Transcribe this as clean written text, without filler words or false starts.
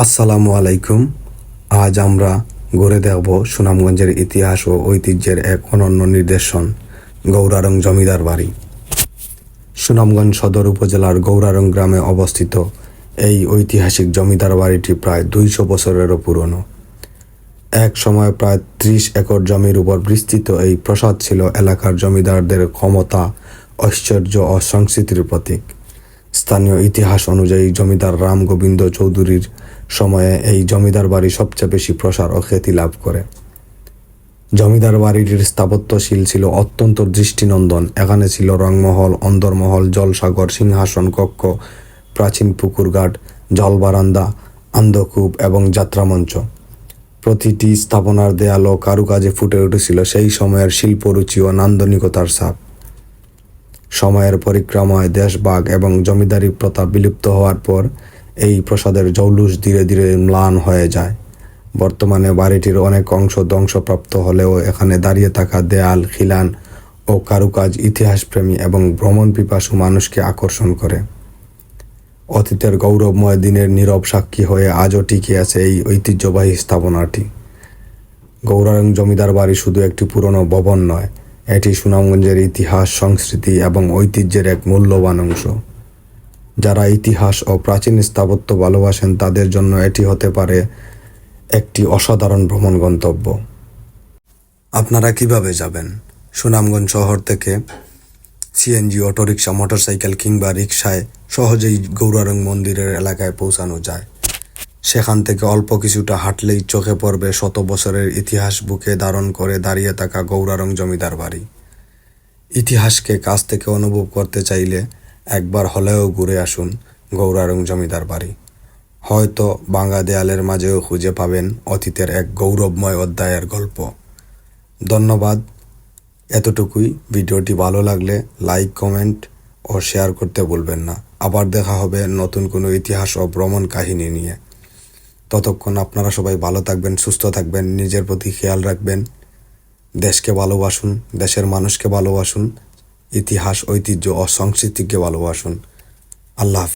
আসসালামু আলাইকুম। আজ আমরা ঘুরে দেখব সুনামগঞ্জের ইতিহাস ও ঐতিহ্যের এক অনন্য নিদর্শন, গৌরারং জমিদার বাড়ি। সুনামগঞ্জ সদর উপজেলার গৌরারং গ্রামে অবস্থিত এই ঐতিহাসিক জমিদার বাড়িটি প্রায় 200 বছরেরও পুরনো। এক সময় প্রায় 30 একর জমির উপর বিস্তৃত এই প্রাসাদ ছিল এলাকার জমিদারদের ক্ষমতা, ঐশ্বর্য ও সংস্কৃতির প্রতীক। স্থানীয় ইতিহাস অনুযায়ী জমিদার রাম গোবিন্দ চৌধুরীর সময়ে এই জমিদার বাড়ি সবচেয়ে বেশি প্রসার ও খ্যাতি লাভ করে। জমিদার বাড়িটির স্থাপত্যশীল ছিল অত্যন্ত দৃষ্টিনন্দন। এখানে ছিল রংমহল, অন্দরমহল, জলসাগর, সিংহাসন কক্ষ, প্রাচীন পুকুরঘাট, জলবারান্দা, আন্দকূপ এবং যাত্রামঞ্চ। প্রতিটি স্থাপনার দেয়াল ও কারুকাজে ফুটে উঠেছিল সেই সময়ের শিল্পরুচি ও নান্দনিকতার ছাপ। সময়ের পরিক্রমায় দেশভাগ এবং জমিদারি প্রথা বিলুপ্ত হওয়ার পর এই প্রাসাদের জৌলুস ধীরে ধীরে ম্লান হয়ে যায়। বর্তমানে বাড়িটির অনেক অংশ ধ্বংসপ্রাপ্ত হলেও এখানে দাঁড়িয়ে থাকা দেয়াল, খিলান ও কারুকাজ ইতিহাসপ্রেমী এবং ভ্রমণ পিপাসু মানুষকে আকর্ষণ করে। অতীতের গৌরবময় দিনের নীরব সাক্ষী হয়ে আজও টিকে আছে এই ঐতিহ্যবাহী স্থাপনাটি। গৌরারং জমিদার বাড়ি শুধু একটি পুরনো ভবন নয়, এটি সুনামগঞ্জের ইতিহাস, সংস্কৃতি এবং ঐতিহ্যের এক মূল্যবান অংশ। যারা ইতিহাস ও প্রাচীন স্থাপত্য ভালোবাসেন তাদের জন্য এটি হতে পারে একটি অসাধারণ ভ্রমণ গন্তব্য। আপনারা কিভাবে যাবেন? সুনামগঞ্জ শহর থেকে সিএনজি, অটোরিকশা, মোটরসাইকেল কিংবা রিকশায় সহজেই গৌরারং মন্দিরের এলাকায় পৌঁছানো যায়। সেখান থেকে অল্প কিছুটা হাঁটলেই চোখে পড়বে শত বছরের ইতিহাস বুকে ধারণ করে দাঁড়িয়ে থাকা গৌরারং জমিদার বাড়ি। ইতিহাসকে কাছ থেকে অনুভব করতে চাইলে একবার হলেও ঘুরে আসুন গৌরারং জমিদার বাড়ি। হয়তো ভাঙা দেয়ালের মাঝেও খুঁজে পাবেন অতীতের এক গৌরবময় অধ্যায়ের গল্প। ধন্যবাদ। এতটুকুই। ভিডিওটি ভালো লাগলে লাইক, কমেন্ট ও শেয়ার করতে ভুলবেন না। আবার দেখা হবে নতুন কোনো ইতিহাস ও ভ্রমণ কাহিনী নিয়ে। ততক্ষণ আপনারা সবাই ভালো থাকবেন, সুস্থ থাকবেন, নিজের প্রতি খেয়াল রাখবেন। দেশকে ভালোবাসুন, দেশের মানুষকে ভালোবাসুন, ইতিহাস, ঐতিহ্য ও সংস্কৃতিকে ভালোবাসুন। আল্লাহ হাফেজ।